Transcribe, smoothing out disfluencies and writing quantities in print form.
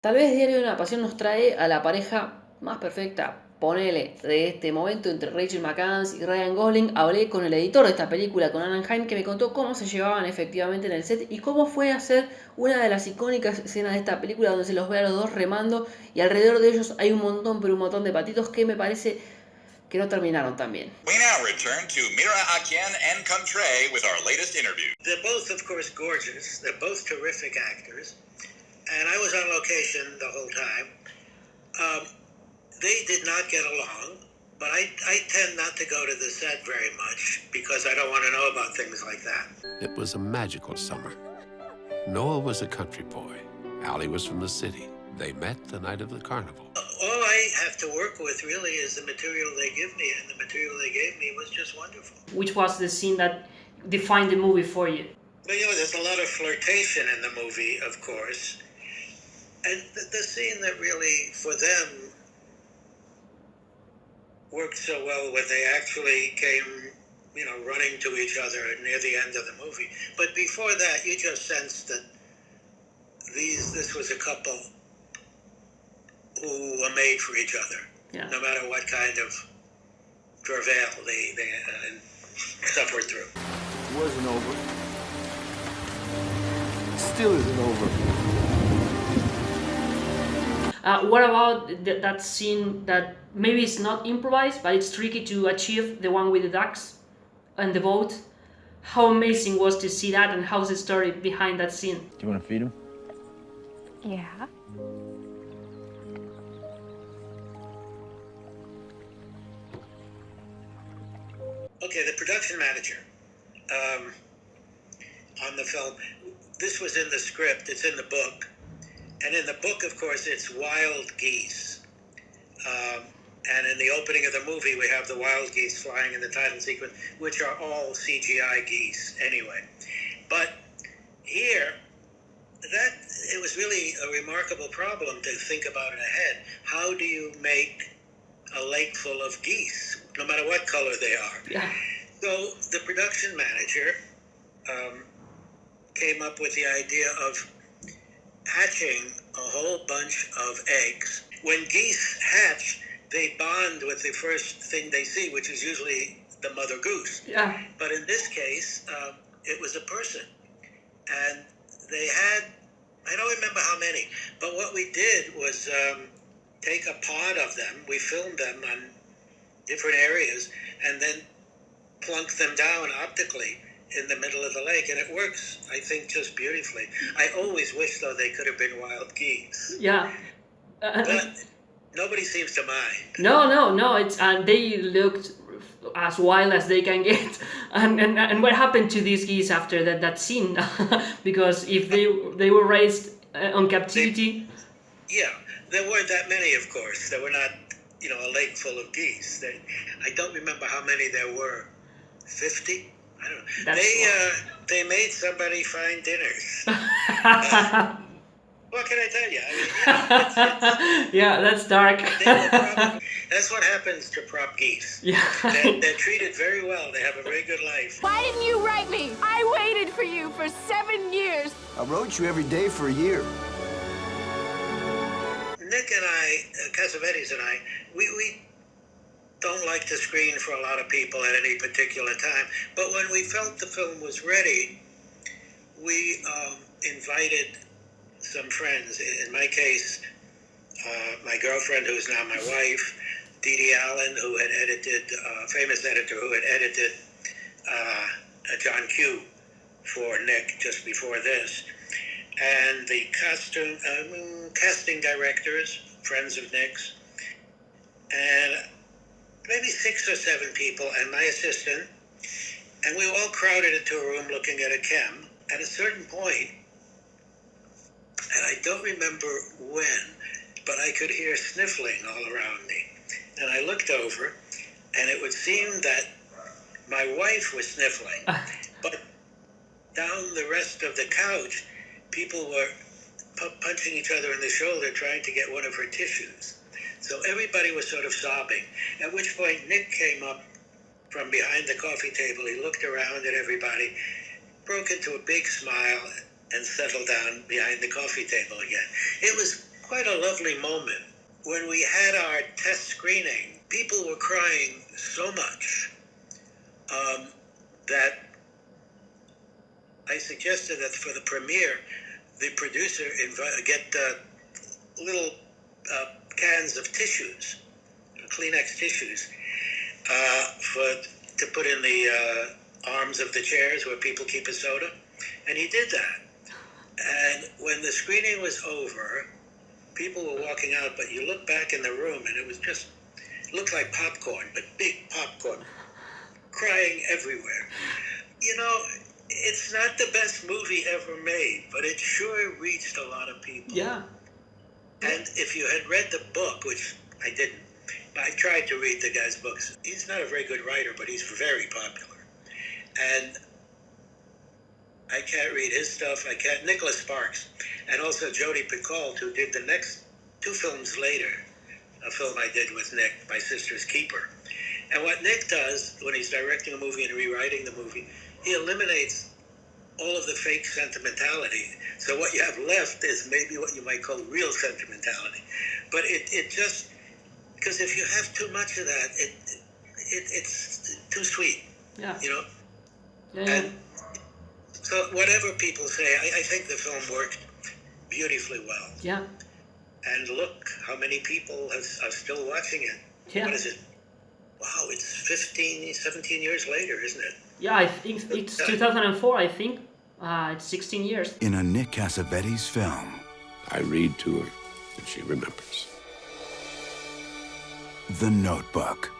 Tal vez Diario de una Pasión nos trae a la pareja más perfecta, ponele, de este momento entre Rachel McAdams y Ryan Gosling. Hablé con el editor de esta película, con Heim, que me contó cómo se llevaban efectivamente en el set y cómo fue hacer una de las icónicas escenas de esta película donde se los ve a los dos remando y alrededor de ellos hay un montón, pero un montón de patitos que me parece que no terminaron tan bien. We now return to Mira Akien and Contre with our latest interview. They're both, of course, gorgeous. They're both terrific actors. And I was on location the whole time. They did not get along, but I tend not to go to the set very much because I don't want to know about things like that. It was a magical summer. Noah was a country boy. Allie was from the city. They met the night of the carnival. All I have to work with really is the material they give me, and the material they gave me was just wonderful. Which was the scene that defined the movie for you? But, there's a lot of flirtation in the movie, of course. And the scene that really, for them, worked so well when they actually came, running to each other near the end of the movie. But before that, you just sensed that this was a couple who were made for each other. Yeah. No matter what kind of travail they suffered through. It wasn't over. It still isn't over. What about that scene that maybe it's not improvised, but it's tricky to achieve, the one with the ducks and the boat? How amazing was to see that, and how's the story behind that scene? Do you want to feed him? Yeah. Okay, the production manager on the film, this was in the script, it's in the book. And in the book, of course, it's wild geese. And in the opening of the movie, we have the wild geese flying in the title sequence, which are all CGI geese anyway. But here, it was really a remarkable problem to think about it ahead. How do you make a lake full of geese, no matter what color they are? Yeah. So the production manager came up with the idea of hatching a whole bunch of eggs. When geese hatch, they bond with the first thing they see, which is usually the mother goose. Yeah. But in this case, it was a person. And they had, I don't remember how many, but what we did was take a pod of them, we filmed them on different areas, and then plunk them down optically in the middle of the lake, and it works, I think, just beautifully. I always wish, though, they could have been wild geese. Yeah. But nobody seems to mind. No. It's they looked as wild as they can get. And what happened to these geese after that scene? Because if they were raised on captivity. Yeah, there weren't that many, of course. There were not, a lake full of geese. I don't remember how many there were. 50? I don't know. They made somebody find dinners. What can I tell you? It's yeah, that's dark. That's what happens to prop geese. Yeah. They're treated very well. They have a very good life. Why didn't you write me? I waited for you for 7 years. I wrote you every day for a year. Nick and I, Cassavetes and I, we don't like to screen for a lot of people at any particular time. But when we felt the film was ready, we invited some friends. In my case, my girlfriend, who's now my wife, Dee Dee Allen, who had edited, famous editor who had edited John Q for Nick just before this, and the casting directors, friends of Nick's, and maybe 6 or 7 people, and my assistant, and we all crowded into a room looking at a chem. At a certain point, and I don't remember when, but I could hear sniffling all around me. And I looked over, and it would seem that my wife was sniffling. But down the rest of the couch, people were punching each other in the shoulder trying to get one of her tissues. So everybody was sort of sobbing, at which point Nick came up from behind the coffee table. He looked around at everybody, broke into a big smile, and settled down behind the coffee table again. It was quite a lovely moment. When we had our test screening, people were crying so much that I suggested that for the premiere, the producer get little cans of tissues, Kleenex tissues, to put in the arms of the chairs where people keep a soda. And he did that. And when the screening was over, people were walking out, but you look back in the room and it was just, looked like popcorn, but big popcorn, crying everywhere. You know, it's not the best movie ever made, but it sure reached a lot of people. Yeah. And if you had read the book, which I didn't, I tried to read the guy's books. He's not a very good writer, but he's very popular. And I can't read his stuff. I can't. Nicholas Sparks, and also Jodie Picoult, who did the next 2 films later, a film I did with Nick, My Sister's Keeper. And what Nick does when he's directing a movie and rewriting the movie, he eliminates all of the fake sentimentality. So what you have left is maybe what you might call real sentimentality. But it just, because if you have too much of that, it's too sweet. Yeah. You know? Yeah. And so whatever people say, I think the film worked beautifully well. Yeah. And look how many people are still watching it. Yeah. What is it? Wow, it's 15, 17 years later, isn't it? Yeah, I think it's 2004, I think. It's 16 years. In a Nick Cassavetes film, I read to her, and she remembers. The Notebook.